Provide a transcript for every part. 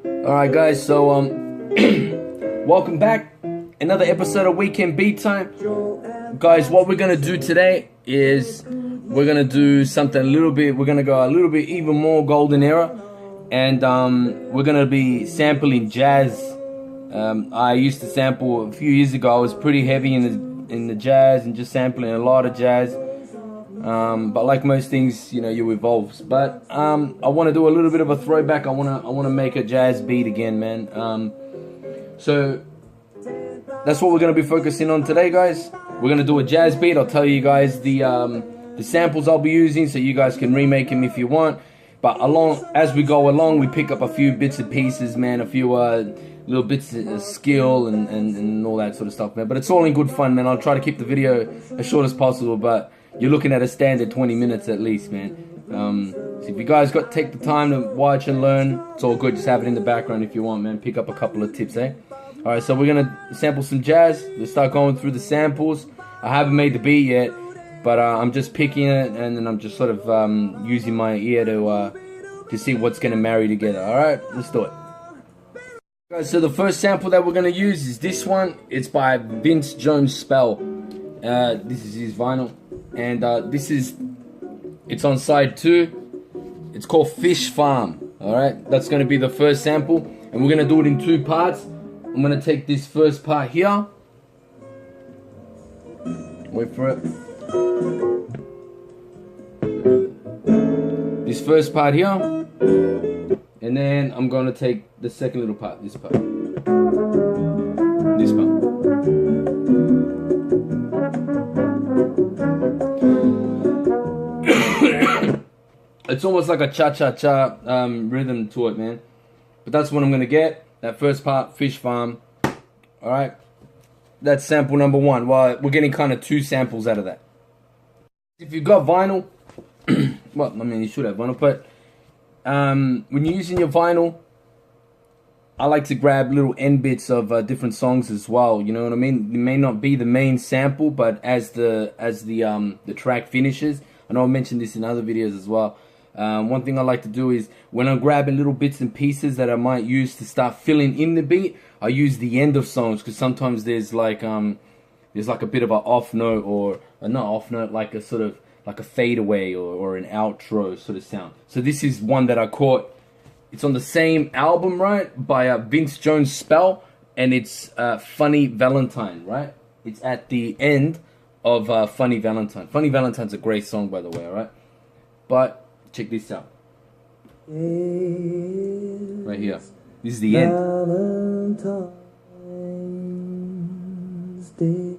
Alright guys, so welcome back. Another episode of Weekend Beat Time. Guys, what we're gonna do today is we're gonna do something we're gonna go a little bit even more golden era, and we're gonna be sampling jazz. I used to sample a few years ago. I was pretty heavy in the jazz and just sampling a lot of jazz. But like most things, you know, you evolve. But I want to do a little bit of a throwback. I want to make a jazz beat again, man. So that's what we're going to be focusing on today, guys. We're going to do a jazz beat. I'll tell you guys the samples I'll be using, so you guys can remake them if you want. But as we go along, we pick up a few bits and pieces, man. A few little bits of skill and all that sort of stuff, man. But it's all in good fun, man. I'll try to keep the video as short as possible, but you're looking at a standard 20 minutes at least, man. So if you guys take the time to watch and learn, it's all good. Just have it in the background if you want, man. Pick up a couple of tips, eh? Alright, so we're gonna sample some jazz. Let's start going through the samples. I haven't made the beat yet, but I'm just picking it, and then I'm just sort of using my ear to see what's gonna marry together. Alright, let's do it. Guys, so the first sample that we're gonna use is this one. It's by Vince Jones Spell. This is his vinyl. And it's on side 2. It's called Fish Farm. Alright, that's going to be the first sample, and we're going to do it in 2 parts. I'm going to take this first part here. Wait for it. This first part here. And then I'm going to take the second little part, this part. This part. It's almost like a cha-cha-cha rhythm to it, man. But that's what I'm going to get. That first part, Fish Farm. Alright. That's sample number 1. Well, we're getting kind of 2 samples out of that. If you've got vinyl, well, I mean, you should have vinyl, but when you're using your vinyl, I like to grab little end bits of different songs as well. You know what I mean? It may not be the main sample, but as the track finishes, I know I mentioned this in other videos as well. One thing I like to do is when I'm grabbing little bits and pieces that I might use to start filling in the beat, I use the end of songs, because sometimes there's like a bit of an off note, or not off note, like a sort of like a fadeaway or an outro sort of sound. So this is one that I caught. It's on the same album, right, by Vince Jones Spell, and it's Funny Valentine, right? It's at the end of Funny Valentine. Funny Valentine's a great song, by the way, alright? But check this out. Right here. This is the end. Valentine's Day.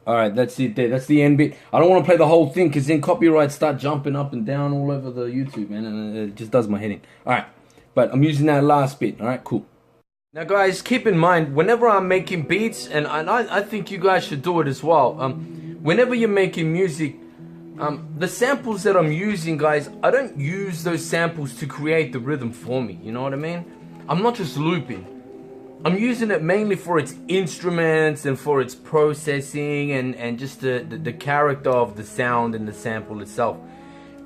Alright, that's it there. That's the end bit. I don't want to play the whole thing, because then copyrights start jumping up and down all over the YouTube, man, and it just does my head in. Alright, but I'm using that last bit. Alright, cool. Now guys, keep in mind, whenever I'm making beats, and I think you guys should do it as well, whenever you're making music, the samples that I'm using, guys, I don't use those samples to create the rhythm for me, you know what I mean? I'm not just looping. I'm using it mainly for its instruments and for its processing and just the character of the sound and the sample itself.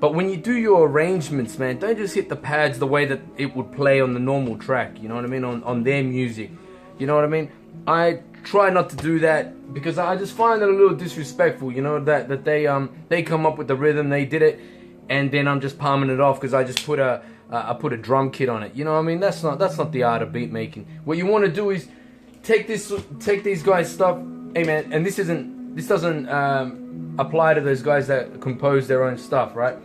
But when you do your arrangements, man, don't just hit the pads the way that it would play on the normal track, you know what I mean, on their music, you know what I mean? I try not to do that, because I just find it a little disrespectful, you know, that they come up with the rhythm, they did it, and then I'm just palming it off because I just put a drum kit on it, you know what I mean? That's not the art of beat making. What you want to do is take these guys' stuff, hey man, and this doesn't apply to those guys that compose their own stuff, right?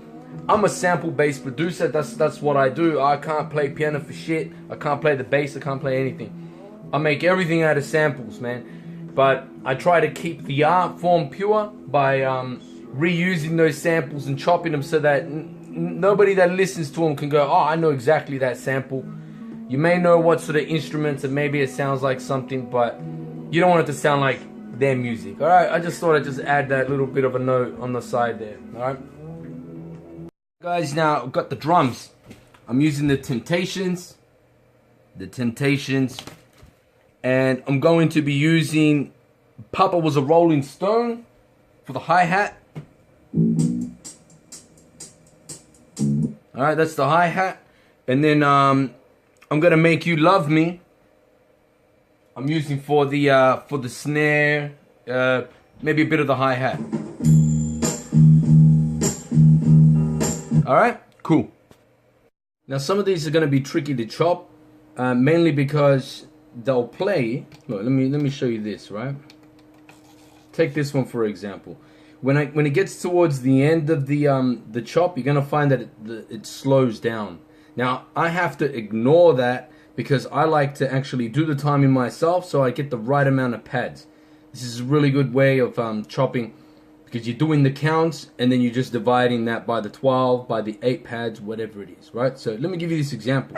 I'm a sample-based producer. That's what I do. I can't play piano for shit. I can't play the bass. I can't play anything. I make everything out of samples, man. But I try to keep the art form pure by reusing those samples and chopping them so that nobody that listens to them can go, oh, I know exactly that sample. You may know what sort of instruments, and maybe it sounds like something, but you don't want it to sound like their music. Alright, I just thought I'd just add that little bit of a note on the side there. Alright, guys, now I've got the drums. I'm using the Temptations, and I'm going to be using Papa was a Rolling Stone for the hi-hat. Alright, that's the hi-hat. And then I'm gonna Make You Love Me. I'm using for the snare, maybe a bit of the hi-hat. Alright, cool. Now some of these are gonna be tricky to chop, mainly because they'll play. Look, let me show you this, right? Take this one for example. When it gets towards the end of the chop, you're gonna find that it slows down. Now I have to ignore that because I like to actually do the timing myself, so I get the right amount of pads. This is a really good way of chopping, because you're doing the counts and then you're just dividing that by the 12, by the 8 pads, whatever it is, right? So let me give you this example.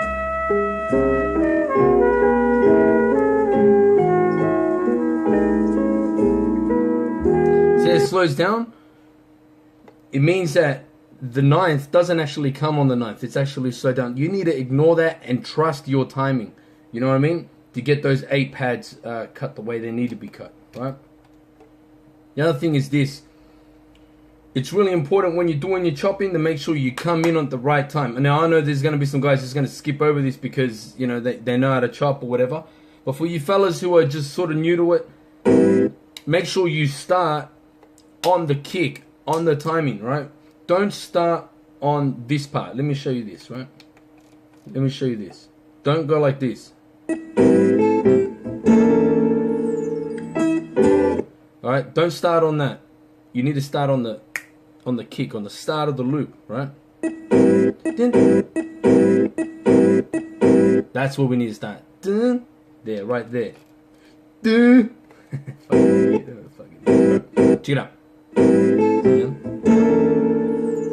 See, it slows down. It means that the 9th doesn't actually come on the 9th. It's actually slowed down. You need to ignore that and trust your timing. You know what I mean? To get those 8 pads cut the way they need to be cut, right? The other thing is this. It's really important when you're doing your chopping to make sure you come in at the right time. And now I know there's going to be some guys just going to skip over this because, you know, they know how to chop or whatever. But for you fellas who are just sort of new to it, make sure you start on the kick, on the timing, right? Don't start on this part. Let me show you this, right? Let me show you this. Don't go like this. Alright, don't start on that. You need to start on the kick, on the start of the loop, right? That's where we need to start. There, right there. Check it out.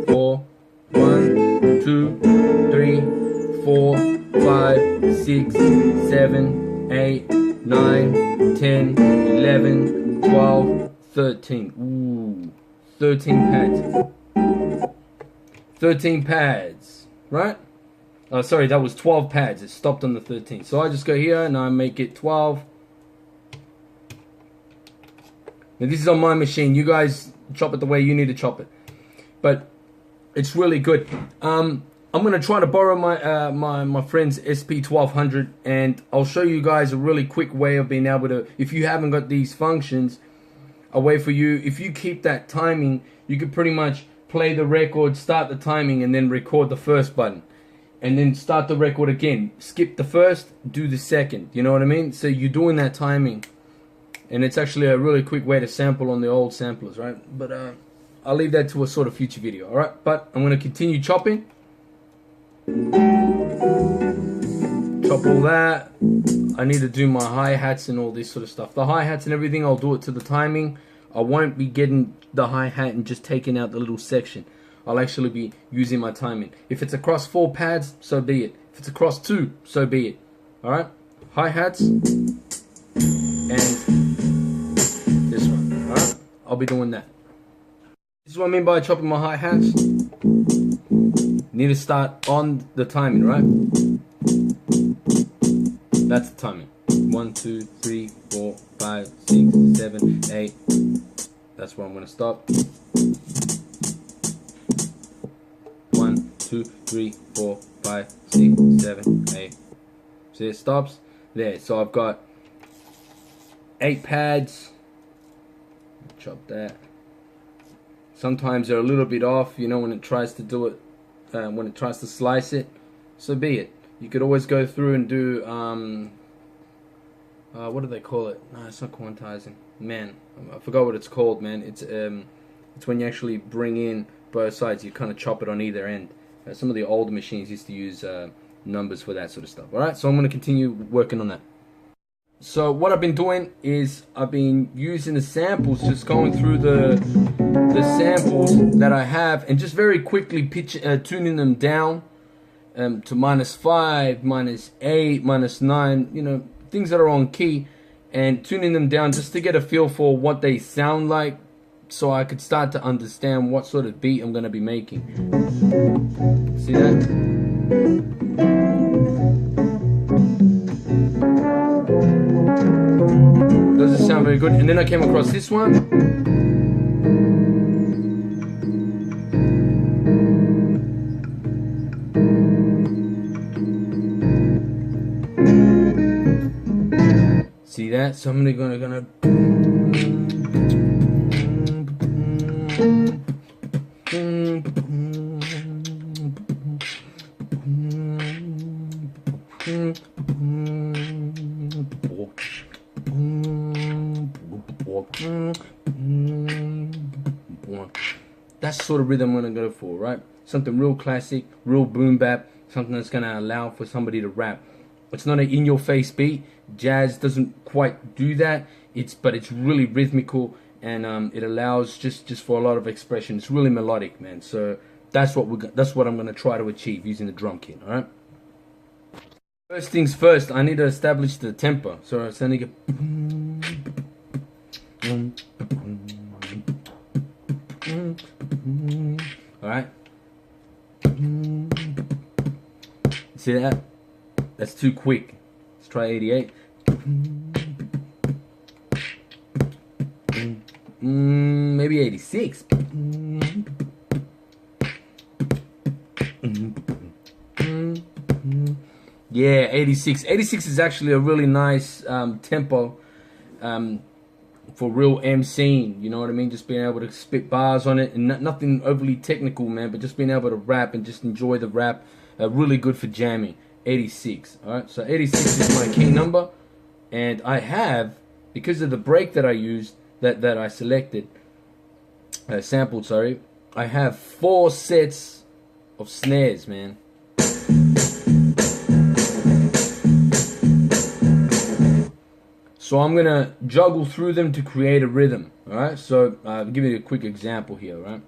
4, 1, 2, 3, 4, 5, 6, 7, 8, 9, 10, 11, 12, 13. Ooh, 13 pads. 13 pads, right? Oh, sorry, that was 12 pads. It stopped on the 13. So I just go here and I make it 12. Now this is on my machine. You guys chop it the way you need to chop it. But it's really good. I'm gonna try to borrow my friend's SP1200, and I'll show you guys a really quick way of being able to, if you haven't got these functions, a way for you, if you keep that timing, you could pretty much play the record, start the timing, and then record the first button. And then start the record again. Skip the first, do the second. You know what I mean? So you're doing that timing. And it's actually a really quick way to sample on the old samplers, right? But I'll leave that to a sort of future video, alright? But I'm going to continue chopping. Chop all that. I need to do my hi-hats and all this sort of stuff. The hi-hats and everything, I'll do it to the timing. I won't be getting the hi-hat and just taking out the little section. I'll actually be using my timing. If it's across 4 pads, so be it. If it's across 2, so be it. Alright? Hi-hats. And this one. Alright? I'll be doing that. This is what I mean by chopping my hi-hats. Need to start on the timing, right? That's the timing. 1, 2, 3, 4, 5, 6, 7, 8. That's where I'm going to stop. 1, 2, 3, 4, 5, 6, 7, 8. See, it stops there. So I've got 8 pads. Chop that. Sometimes they're a little bit off, you know, when it tries to do it, when it tries to slice it. So be it. You could always go through and do, what do they call it? No, it's not quantizing. Man, I forgot what it's called, man. It's when you actually bring in both sides. You kind of chop it on either end. Some of the older machines used to use numbers for that sort of stuff. Alright, so I'm going to continue working on that. So what I've been doing is I've been using the samples, just going through the samples that I have, and just very quickly tuning them down to -5, -8, -9, you know, things that are on key, and tuning them down just to get a feel for what they sound like, so I could start to understand what sort of beat I'm going to be making. See that? Doesn't sound very good. And then I came across this one. See that? So I'm gonna that's sort of rhythm I'm gonna go for, right? Something real classic, real boom bap, something that's gonna allow for somebody to rap. It's not an in-your-face beat. Jazz doesn't quite do that. But it's really rhythmical, and it allows just for a lot of expression. It's really melodic, man. So that's what I'm gonna try to achieve using the drum kit. All right. First things first, I need to establish the tempo. So I need to all right. See that? That's too quick. Let's try 88. Maybe 86. Yeah, 86. 86 is actually a really nice tempo for real MCing. You know what I mean? Just being able to spit bars on it, and nothing overly technical, man. But just being able to rap and just enjoy the rap. Really good for jamming. 86. All right. So 86 is my key number, and I have, because of the break that I used, that I selected, sampled. Sorry, I have 4 sets of snares, man. So I'm gonna juggle through them to create a rhythm. All right. So I'll give you a quick example here. All right.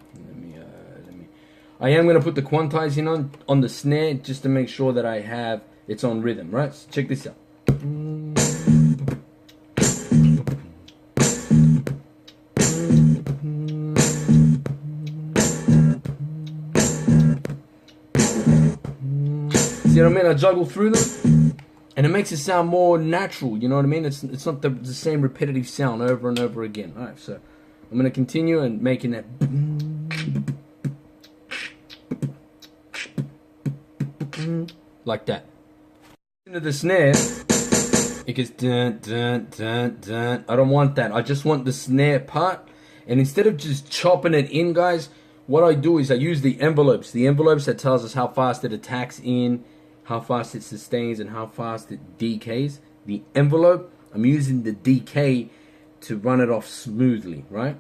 I am gonna put the quantizing on the snare just to make sure that I have it's on rhythm. Right. So check this out. See what I mean? I juggle through them, and it makes it sound more natural. You know what I mean? It's not the same repetitive sound over and over again. All right, so I'm gonna continue and making that like that. Into the snare, it gets dun dun dun dun. I don't want that. I just want the snare part, and instead of just chopping it in, guys, what I do is I use the envelopes. The envelopes that tells us how fast it attacks in, how fast it sustains, and how fast it decays. The envelope, I'm using the decay to run it off smoothly, right?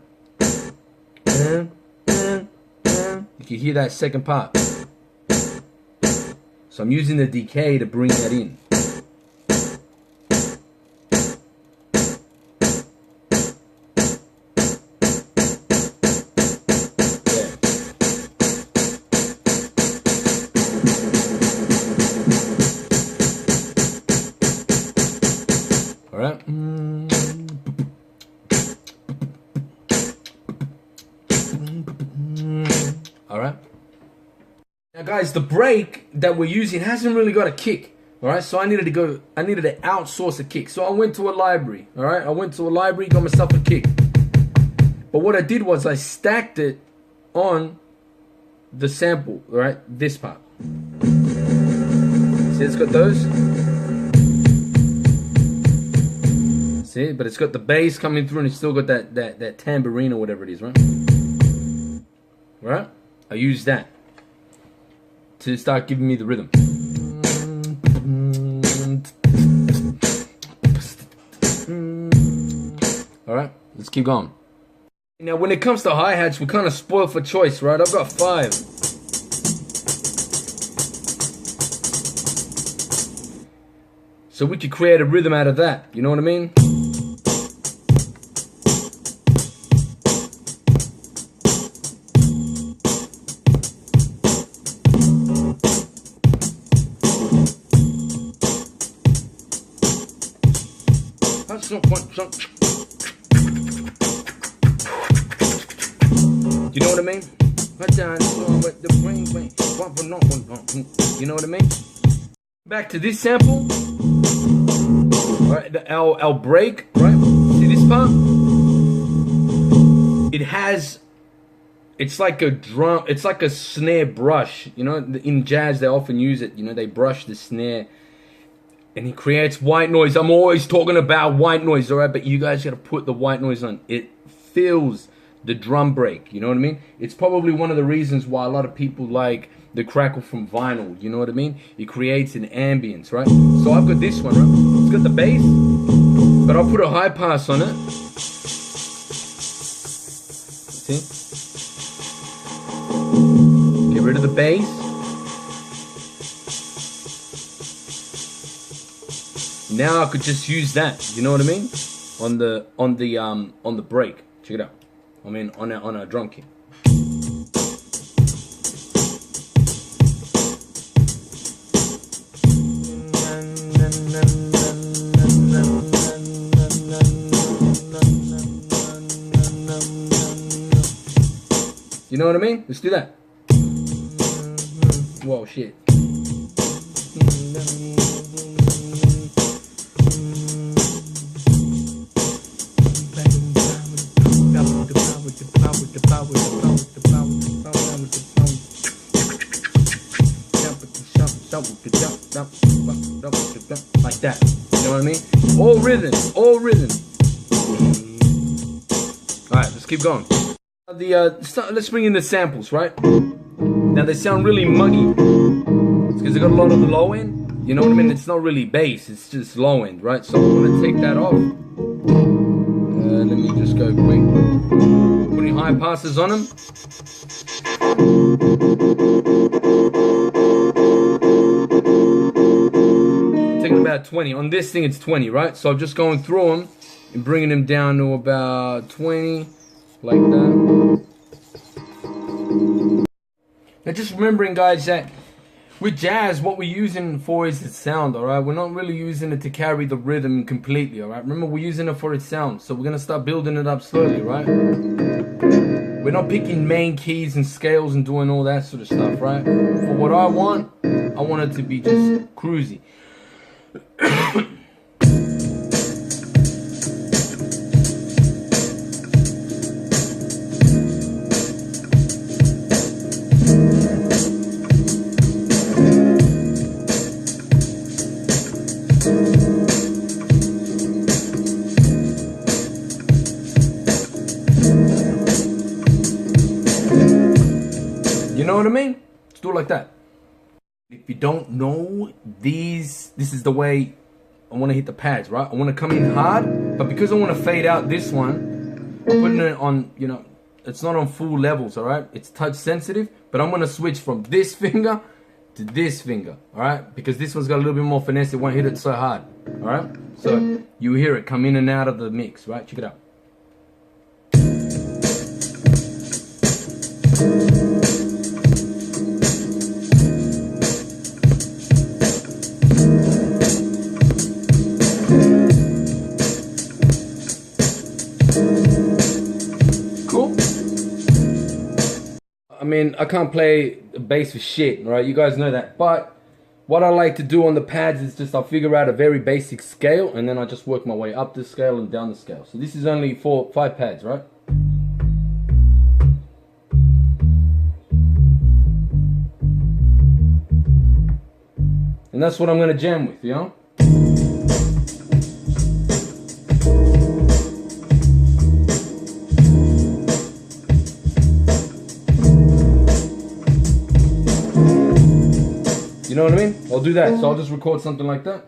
You can hear that second part. So I'm using the decay to bring that in. Alright. Now guys, the break that we're using hasn't really got a kick. Alright, so I needed to outsource a kick. So I went to a library. Alright, I went to a library, got myself a kick. But what I did was I stacked it on the sample, alright, this part. See, it's got those. See, but it's got the bass coming through, and it's still got that tambourine or whatever it is, right? Right? I use that to start giving me the rhythm. Alright, let's keep going. Now, when it comes to hi-hats, we're kind of spoiled for choice, right? I've got 5. So we could create a rhythm out of that, you know what I mean? You know what I mean? You know what I mean? Back to this sample. Alright, our break, right? See part, it has, it's like a drum, it's like a snare brush. You know, in jazz they often use it. You know, they brush the snare, and it creates white noise. I'm always talking about white noise, all right? But you guys gotta put the white noise on. It fills the drum break. You know what I mean? It's probably one of the reasons why a lot of people like the crackle from vinyl. You know what I mean? It creates an ambience, right? So I've got this one, right? It's got the bass, but I'll put a high pass on it. See? Get rid of the bass. Now I could just use that. You know what I mean? On the break. Check it out. I mean on a drum kit. You know what I mean? Let's do that. Whoa, shit. Like that. You know what I mean? All rhythm, all rhythm. Alright, let's keep going. Let's bring in the samples, right? Now they sound really muggy. It's because they got a lot of the low end. You know what I mean? It's not really bass, it's just low end, right? So I'm gonna take that off. Let me just go quick. Putting high passes on them. Taking about 20. On this thing it's 20, right? So I'm just going through them and bringing them down to about 20. Like that. Now just remembering, guys, that with jazz what we're using for is its sound, alright? We're not really using it to carry the rhythm completely, alright? Remember, we're using it for its sound, so we're gonna start building it up slowly, right? We're not picking main keys and scales and doing all that sort of stuff, right? For what I want it to be just cruisy. You know what I mean? Let's do it like that. If you don't know this is the way I want to hit the pads, right? I want to come in hard, but because I want to fade out this one, I'm putting it on, you know, it's not on full levels, all right? It's touch sensitive, but I'm going to switch from this finger to this finger, all right? Because this one's got a little bit more finesse, it won't hit it so hard, all right? So you hear it come in and out of the mix, right? Check it out. I mean, I can't play bass for shit, right? You guys know that. But what I like to do on the pads is just I'll figure out a very basic scale, and then I just work my way up the scale and down the scale. So this is only 5 pads, right? And that's what I'm gonna jam with, you know? You know what I mean? I'll do that. So I'll just record something like that.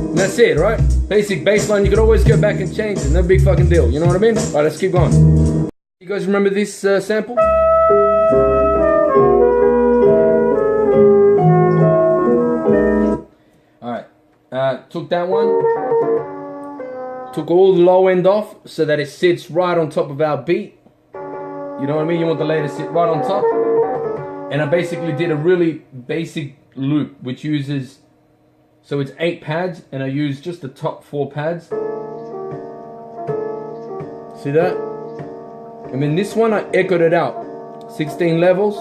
And that's it, right? Basic bass line, you could always go back and change it, no big fucking deal, you know what I mean? Alright, let's keep going. You guys remember this sample? Alright, took that one, took all the low end off so that it sits right on top of our beat. You know what I mean? You want the layer to sit right on top. And I basically did a really basic loop, which uses, so it's 8 pads, and I use just the top 4 pads. See that? And then this one, I echoed it out. 16 levels.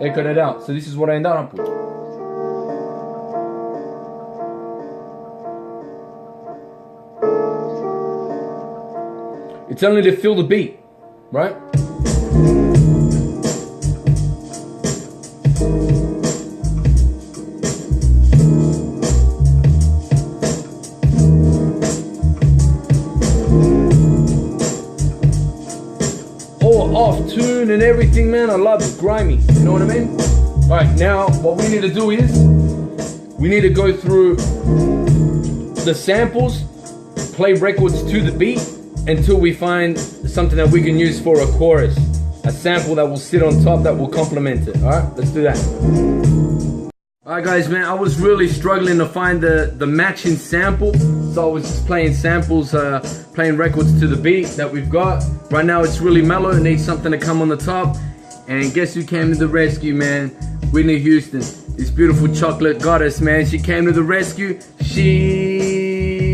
Echoed it out. So this is what I ended up with. It's only to feel the beat, right? All off tune and everything, man. I love it, grimy. You know what I mean? All right, now what we need to do is we need to go through the samples, play records to the beat, until we find something that we can use for a chorus. A sample that will sit on top that will complement it. Alright, let's do that. Alright guys, man, I was really struggling to find the matching sample. So I was just playing samples, playing records to the beat that we've got. Right now it's really mellow, it needs something to come on the top. And guess who came to the rescue, man? Whitney Houston. This beautiful chocolate goddess, man. She came to the rescue. She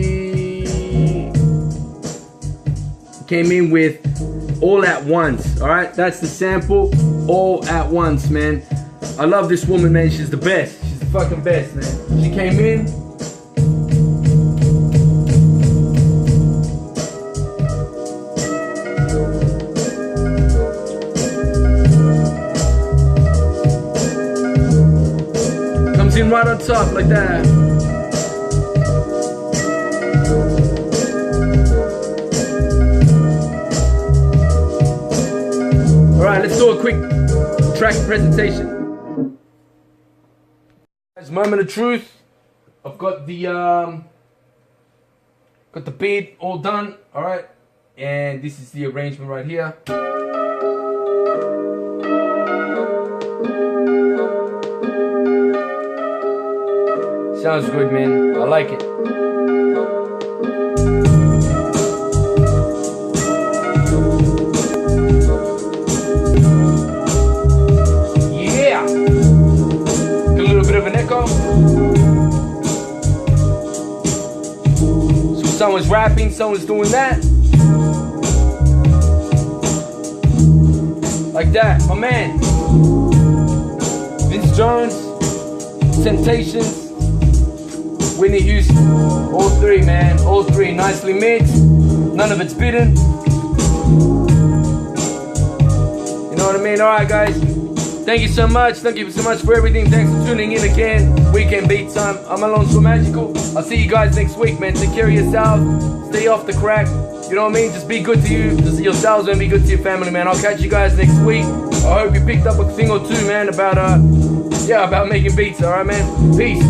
came in with All At Once. Alright, that's the sample. All At Once, man. I love this woman, man. She's the best. She's the fucking best, man. She came in. Comes in right on top like that. Alright, let's do a quick track presentation. Guys, moment of truth. I've got the beat all done, alright? And this is the arrangement right here. Sounds good, man. I like it. So someone's rapping, someone's doing that. Like that, my man. Vince Jones, Temptations, Whitney Houston. All three, man. All three. Nicely mixed. None of it's bidden. You know what I mean? Alright, guys. Thank you so much. Thank you so much for everything. Thanks for tuning in again. Weekend Beat Time. I'm Alonso Magical. I'll see you guys next week, man. Take care of yourself. Stay off the crack. You know what I mean? Just be good to you, just yourselves, and be good to your family, man. I'll catch you guys next week. I hope you picked up a thing or two, man, about making beats. All right, man. Peace.